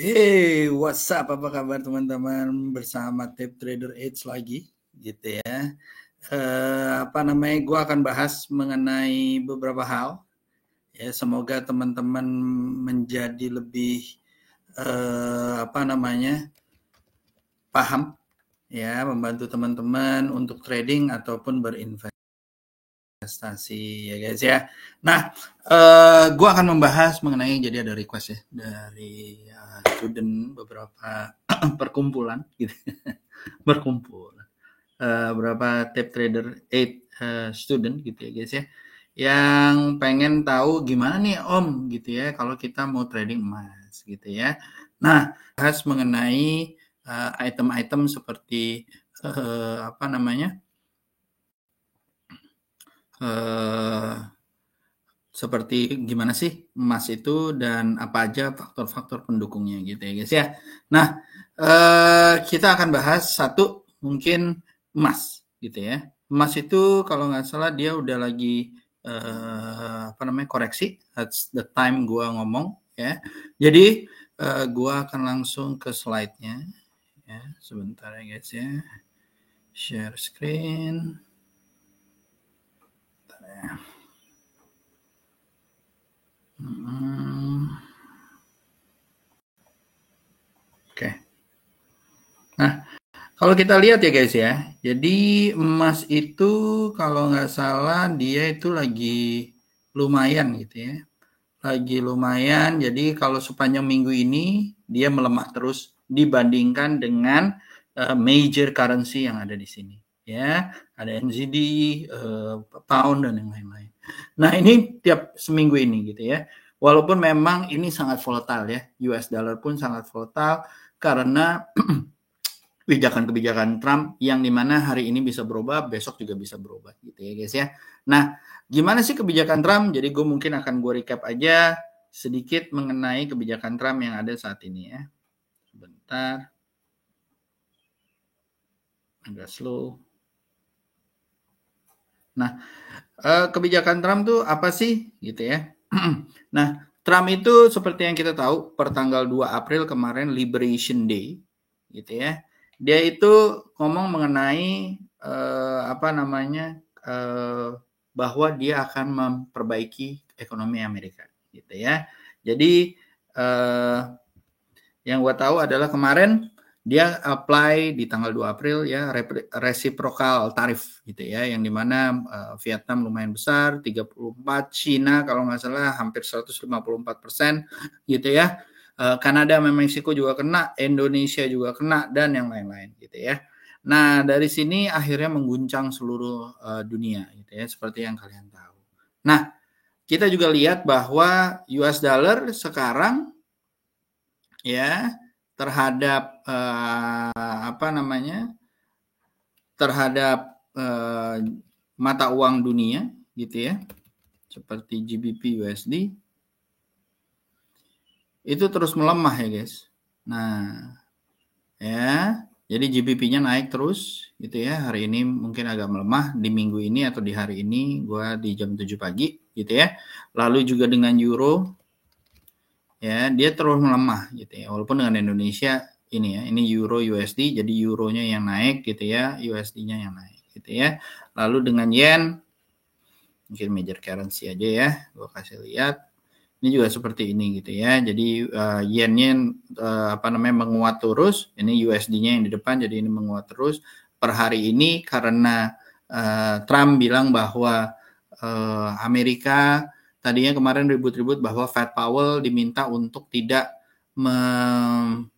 Hey, what's up? Apa kabar teman-teman? Bersama Tape Trader Edge lagi, gitu ya. Gue akan bahas mengenai beberapa hal. Ya, semoga teman-teman menjadi lebih paham, ya, membantu teman-teman untuk trading ataupun berinvestasi, ya guys ya. Nah, gue akan membahas mengenai, jadi ada request ya dari student beberapa perkumpulan gitu. Berkumpul berapa tape trader 8 student gitu ya guys ya, yang pengen tahu gimana nih Om gitu ya kalau kita mau trading emas gitu ya. Nah, bahas mengenai item-item seperti apa namanya uh, seperti gimana sih emas itu dan apa aja faktor-faktor pendukungnya gitu ya guys ya. Nah, kita akan bahas satu mungkin emas gitu ya. Emas itu kalau nggak salah dia udah lagi koreksi. That's the time gua ngomong ya. Jadi gua akan langsung ke slide-nya ya. Sebentar ya guys ya. Share screen. Bentar ya. Oke. Nah, kalau kita lihat ya guys ya, jadi emas itu kalau nggak salah dia itu lagi lumayan gitu ya. Lagi lumayan, jadi kalau sepanjang minggu ini dia melemah terus dibandingkan dengan major currency yang ada di sini. Ya, ada NZD, pound dan yang lain-lain. Nah, ini tiap seminggu ini gitu ya. Walaupun memang ini sangat volatile ya, US dollar pun sangat volatile karena kebijakan-kebijakan Trump yang dimana hari ini bisa berubah, besok juga bisa berubah gitu ya guys ya. Nah, gimana sih kebijakan Trump? Jadi gue mungkin akan gue recap aja sedikit mengenai kebijakan Trump yang ada saat ini ya. Sebentar. Agak slow. Nah, kebijakan Trump tuh apa sih gitu ya. Nah, Trump itu seperti yang kita tahu per tanggal 2 April kemarin Liberation Day gitu ya. Dia itu ngomong mengenai bahwa dia akan memperbaiki ekonomi Amerika gitu ya. Jadi yang gue tahu adalah kemarin dia apply di tanggal 2 April ya reciprocal tarif gitu ya, yang dimana Vietnam lumayan besar 34, Cina kalau nggak salah hampir 154% gitu ya, Kanada sama Meksiko juga kena, Indonesia juga kena dan yang lain-lain gitu ya. Nah, dari sini akhirnya mengguncang seluruh dunia gitu ya, seperti yang kalian tahu. Nah, kita juga lihat bahwa US dollar sekarang ya terhadap mata uang dunia gitu ya, seperti GBP USD itu terus melemah ya guys. Nah ya, jadi GBP-nya naik terus gitu ya. Hari ini mungkin agak melemah di minggu ini atau di hari ini gua di jam 7 pagi gitu ya. Lalu juga dengan euro ya, dia terus melemah gitu ya. Walaupun dengan Indonesia ini ya, ini euro USD, jadi euronya yang naik gitu ya, USD-nya yang naik gitu ya. Lalu dengan yen, mungkin major currency aja ya, gue kasih lihat. Ini juga seperti ini gitu ya. Jadi yen-nya menguat terus, ini USD-nya yang di depan, jadi ini menguat terus. Per hari ini karena Trump bilang bahwa Amerika tadinya kemarin ribut-ribut bahwa Fed Powell diminta untuk tidak memberikan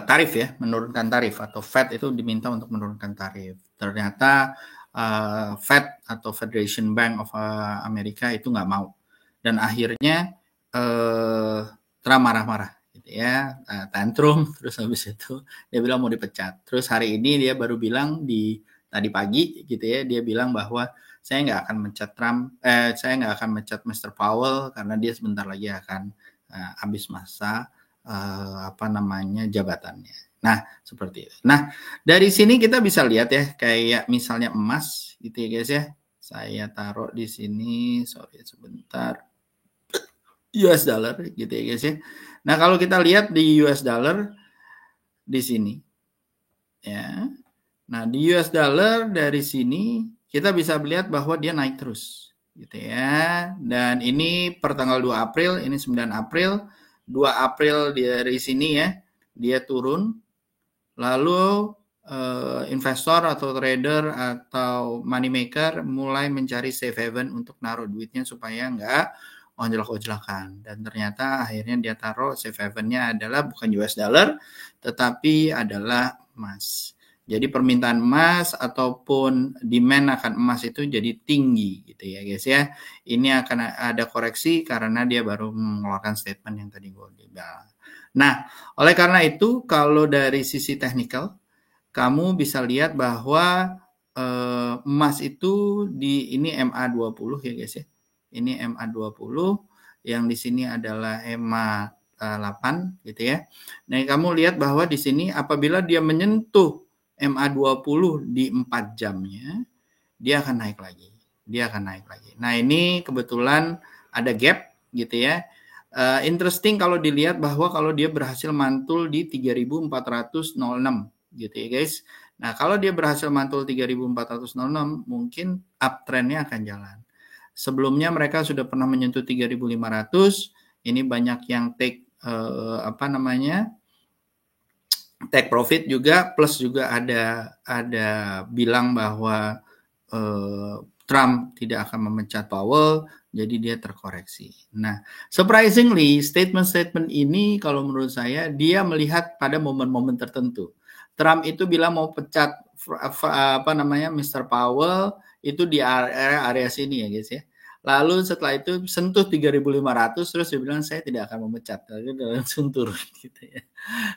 tarif ya, menurunkan tarif, atau Fed itu diminta untuk menurunkan tarif. Ternyata Fed atau Federation Bank of America itu nggak mau. Dan akhirnya Trump marah-marah gitu ya, tantrum, terus habis itu dia bilang mau dipecat. Terus hari ini dia baru bilang tadi pagi gitu ya, dia bilang bahwa saya nggak akan mencat saya nggak akan mencat Mr. Powell karena dia sebentar lagi akan habis masa jabatannya. Nah, seperti itu. Nah, dari sini kita bisa lihat ya, kayak misalnya emas gitu ya guys ya. Saya taruh di sini, sorry sebentar. US dollar gitu ya guys ya. Nah, kalau kita lihat di US dollar di sini ya. Nah, di US dollar dari sini kita bisa melihat bahwa dia naik terus gitu ya. Dan ini per tanggal 2 April, ini 9 April, 2 April dari sini ya, dia turun. Lalu investor atau trader atau money maker mulai mencari safe haven untuk naruh duitnya supaya nggak ojlak-ojlakan. Dan ternyata akhirnya dia taruh safe havennya adalah bukan US dollar, tetapi adalah emas. Jadi permintaan emas ataupun demand akan emas itu jadi tinggi gitu ya guys ya. Ini akan ada koreksi karena dia baru mengeluarkan statement yang tadi gue bilang. Nah, oleh karena itu kalau dari sisi technical, kamu bisa lihat bahwa emas itu di ini MA20 ya guys ya. Ini MA20 yang di sini adalah EMA 8 gitu ya. Nah, kamu lihat bahwa di sini apabila dia menyentuh MA20 di 4 jamnya, dia akan naik lagi. Dia akan naik lagi. Nah, ini kebetulan ada gap gitu ya. Interesting kalau dilihat bahwa kalau dia berhasil mantul di 3406 gitu ya guys. Nah, kalau dia berhasil mantul 3406 mungkin uptrendnya akan jalan. Sebelumnya mereka sudah pernah menyentuh 3500. Ini banyak yang take take profit juga, plus juga ada bilang bahwa Trump tidak akan memecat Powell, jadi dia terkoreksi. Nah, surprisingly statement-statement ini kalau menurut saya dia melihat pada momen-momen tertentu. Trump itu bilang mau pecat Mr. Powell itu di area sini ya guys ya. Lalu setelah itu sentuh 3.500 terus dia bilang saya tidak akan memecat. Lalu langsung turun gitu ya.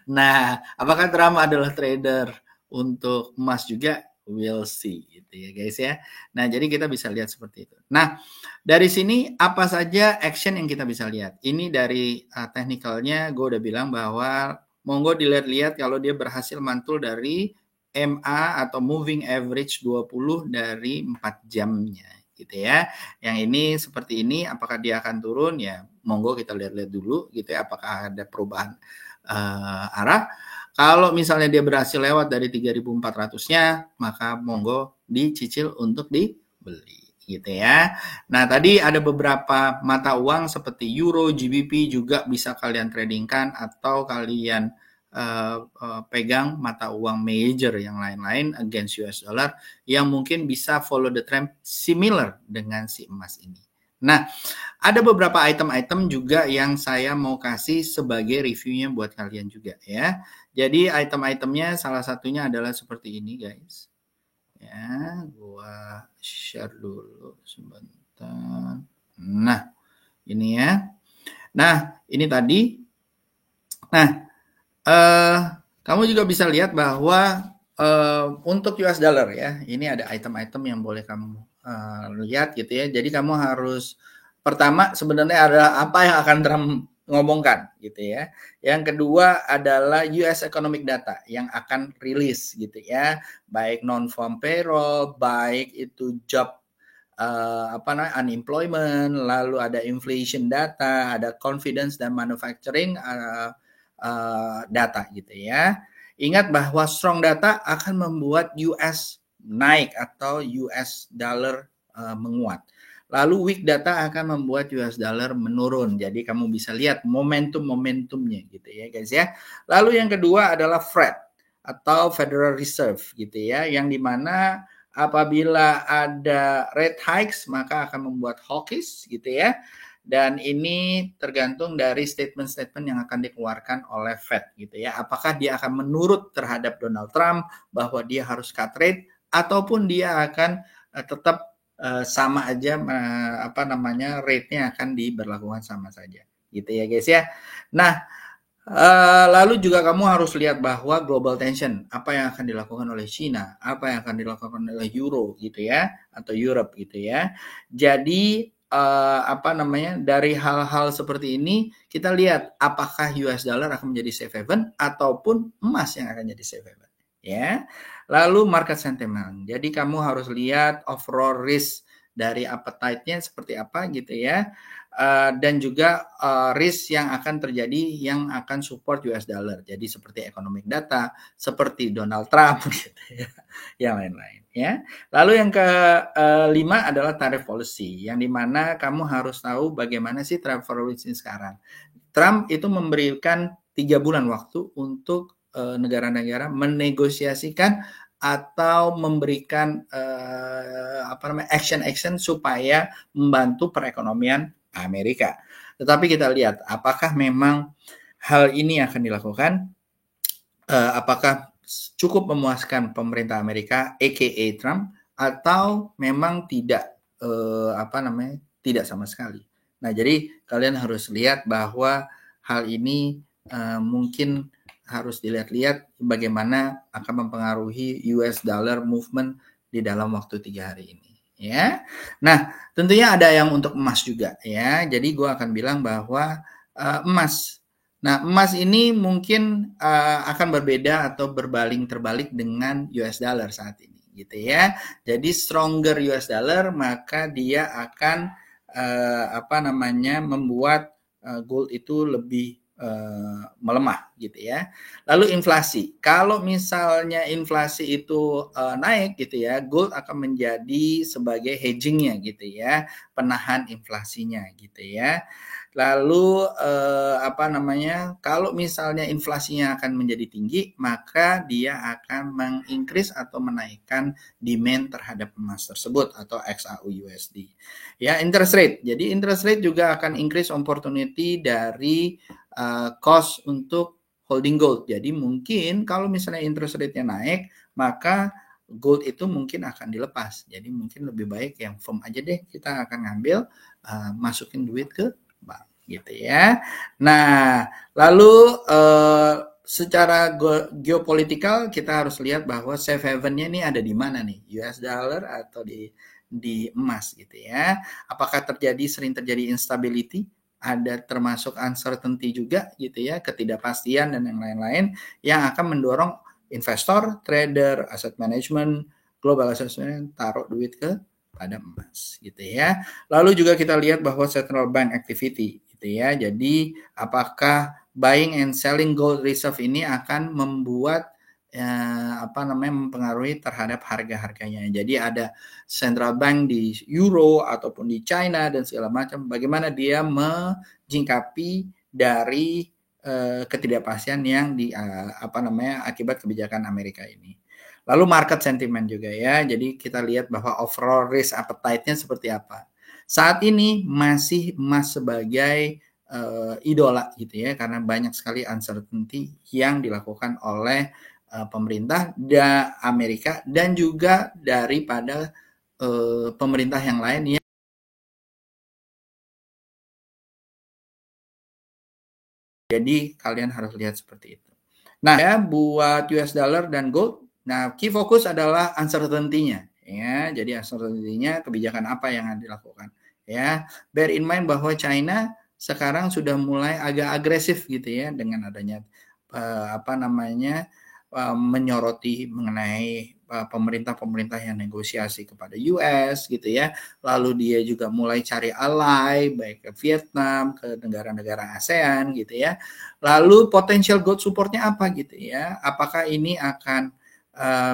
Nah, apakah Trump adalah trader untuk emas juga? We'll see gitu ya guys ya. Nah, jadi kita bisa lihat seperti itu. Nah, dari sini apa saja action yang kita bisa lihat? Ini dari technicalnya gue udah bilang bahwa monggo dilihat-lihat kalau dia berhasil mantul dari MA atau moving average 20 dari 4 jamnya gitu ya. Yang ini seperti ini, apakah dia akan turun? Ya, monggo kita lihat-lihat dulu gitu ya, apakah ada perubahan arah. Kalau misalnya dia berhasil lewat dari 3.400-nya, maka monggo dicicil untuk dibeli gitu ya. Nah, tadi ada beberapa mata uang seperti euro, GBP juga bisa kalian tradingkan atau kalian pegang mata uang major yang lain-lain against US dollar yang mungkin bisa follow the trend similar dengan si emas ini. Nah, ada beberapa item-item juga yang saya mau kasih sebagai reviewnya buat kalian juga ya. Jadi item-itemnya salah satunya adalah seperti ini guys. Ya, gua share dulu sebentar. Nah, ini ya. Nah, ini tadi. Nah, kamu juga bisa lihat bahwa untuk US dollar ya, ini ada item-item yang boleh kamu lihat gitu ya. Jadi kamu harus pertama sebenarnya ada apa yang akan Trump ngomongkan gitu ya. Yang kedua adalah US economic data yang akan rilis gitu ya, baik non-farm payroll, baik itu job unemployment, lalu ada inflation data, ada confidence dan manufacturing data gitu ya. Ingat bahwa strong data akan membuat US naik atau US dollar menguat. Lalu weak data akan membuat US dollar menurun. Jadi kamu bisa lihat momentum-momentumnya gitu ya guys ya. Lalu yang kedua adalah Fed atau Federal Reserve gitu ya, yang dimana apabila ada rate hikes maka akan membuat hawkish gitu ya. Dan ini tergantung dari statement-statement yang akan dikeluarkan oleh Fed gitu ya. Apakah dia akan menurut terhadap Donald Trump bahwa dia harus cut rate ataupun dia akan tetap sama aja rate-nya akan diberlakukan sama saja gitu ya guys ya. Nah, lalu juga kamu harus lihat bahwa global tension, apa yang akan dilakukan oleh China, apa yang akan dilakukan oleh Euro gitu ya, atau Europe gitu ya. Jadi dari hal-hal seperti ini kita lihat apakah US dollar akan menjadi safe haven ataupun emas yang akan jadi safe haven ya. Lalu market sentiment. Jadi kamu harus lihat overall risk dari appetite-nya seperti apa gitu ya. dan juga risk yang akan terjadi yang akan support US dollar. Jadi seperti economic data, seperti Donald Trump gitu ya, yang lain-lain ya. Lalu yang kelima adalah tariff policy, yang dimana kamu harus tahu bagaimana sih tariff policy sekarang. Trump itu memberikan 3 bulan waktu untuk negara-negara menegosiasikan atau memberikan action supaya membantu perekonomian Amerika. Tetapi kita lihat apakah memang hal ini akan dilakukan, apakah cukup memuaskan pemerintah Amerika, aka Trump, atau memang tidak, tidak sama sekali. Nah, jadi kalian harus lihat bahwa hal ini mungkin harus dilihat-lihat bagaimana akan mempengaruhi US dollar movement di dalam waktu 3 hari ini. Ya, nah tentunya ada yang untuk emas juga ya. Jadi gue akan bilang bahwa emas. Nah, emas ini mungkin akan berbeda atau terbalik dengan US dollar saat ini, gitu ya. Jadi stronger US dollar maka dia akan membuat gold itu lebih melemah gitu ya. Lalu inflasi. Kalau misalnya inflasi itu naik gitu ya, gold akan menjadi sebagai hedgingnya gitu ya, penahan inflasinya gitu ya. Lalu kalau misalnya inflasinya akan menjadi tinggi, maka dia akan mengincrease atau menaikkan demand terhadap emas tersebut atau XAU-USD. Ya, interest rate. Jadi interest rate juga akan increase opportunity dari cost untuk holding gold. Jadi mungkin kalau misalnya interest rate-nya naik, maka gold itu mungkin akan dilepas. Jadi mungkin lebih baik yang firm aja deh, kita akan ngambil masukin duit ke bank gitu ya. Nah, lalu secara geopolitikal kita harus lihat bahwa safe haven-nya ini ada di mana nih? US dollar atau di emas gitu ya. Apakah sering terjadi instability? Ada termasuk uncertainty juga gitu ya, ketidakpastian dan yang lain-lain yang akan mendorong investor, trader, asset management, global asset management taruh duit pada emas gitu ya. Lalu juga kita lihat bahwa central bank activity gitu ya. Jadi apakah buying and selling gold reserve ini akan membuat mempengaruhi terhadap harga-harganya. Jadi ada central bank di Euro ataupun di China dan segala macam. Bagaimana dia menjingkapi dari ketidakpastian yang akibat kebijakan Amerika ini. Lalu market sentiment juga ya. Jadi kita lihat bahwa overall risk appetite-nya seperti apa. Saat ini masih emas sebagai idola gitu ya, karena banyak sekali uncertainty yang dilakukan oleh pemerintah Amerika dan juga daripada pemerintah yang lain ya. Jadi kalian harus lihat seperti itu. Nah ya, buat US dollar dan gold, nah key focus adalah uncertainty-nya ya. Jadi uncertainty-nya kebijakan apa yang dilakukan ya. Bear in mind bahwa China sekarang sudah mulai agak agresif gitu ya dengan adanya menyoroti mengenai pemerintah-pemerintah yang negosiasi kepada US gitu ya. Lalu dia juga mulai cari ally baik ke Vietnam, ke negara-negara ASEAN gitu ya. Lalu potential gold supportnya apa gitu ya. Apakah ini akan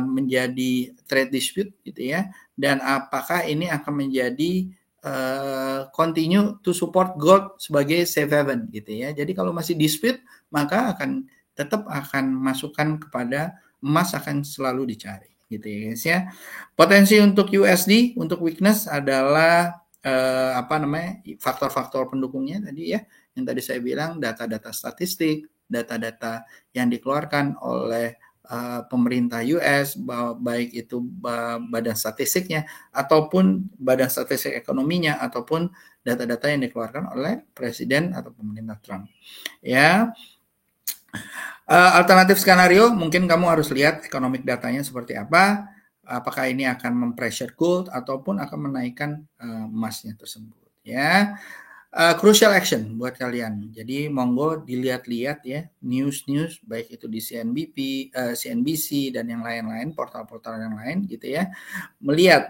menjadi trade dispute gitu ya, dan apakah ini akan menjadi continue to support gold sebagai safe haven gitu ya. Jadi kalau masih dispute maka tetap akan masukkan kepada emas akan selalu dicari gitu ya guys ya. Potensi untuk USD untuk weakness adalah faktor-faktor pendukungnya tadi ya, yang tadi saya bilang data-data statistik, data-data yang dikeluarkan oleh pemerintah US, baik itu badan statistiknya ataupun badan statistik ekonominya ataupun data-data yang dikeluarkan oleh presiden atau pemerintah Trump ya. Alternatif skenario mungkin kamu harus lihat economic datanya seperti apa, apakah ini akan mempressure gold ataupun akan menaikkan emasnya tersebut ya. Crucial action buat kalian. Jadi monggo dilihat-lihat ya news baik itu di CNBC dan yang lain-lain, portal-portal yang lain gitu ya.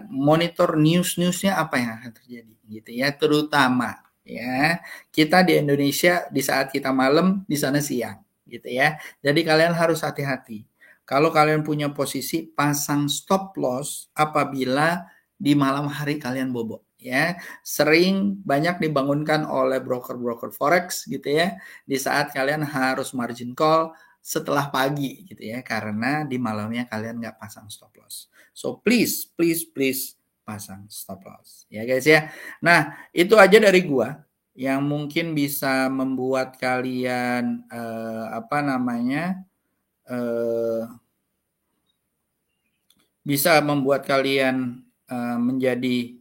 Monitor news-nya apa yang akan terjadi gitu ya, terutama Ya, kita di Indonesia di saat kita malam, di sana siang, gitu ya. Jadi kalian harus hati-hati. Kalau kalian punya posisi, pasang stop loss apabila di malam hari kalian bobo, ya. Sering banyak dibangunkan oleh broker-broker forex gitu ya, di saat kalian harus margin call setelah pagi gitu ya, karena di malamnya kalian nggak pasang stop loss. So please, please, please pasang stop loss, ya guys ya. Nah, itu aja dari gua yang mungkin bisa membuat kalian bisa membuat kalian menjadi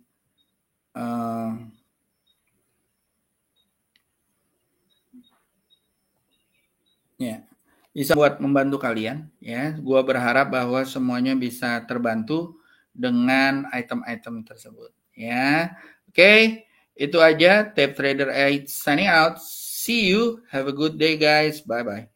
ya bisa buat membantu kalian ya. Gua berharap bahwa semuanya bisa terbantu dengan item-item tersebut ya. Oke, itu aja Tape Trader 8 signing out. See you. Have a good day guys. Bye bye.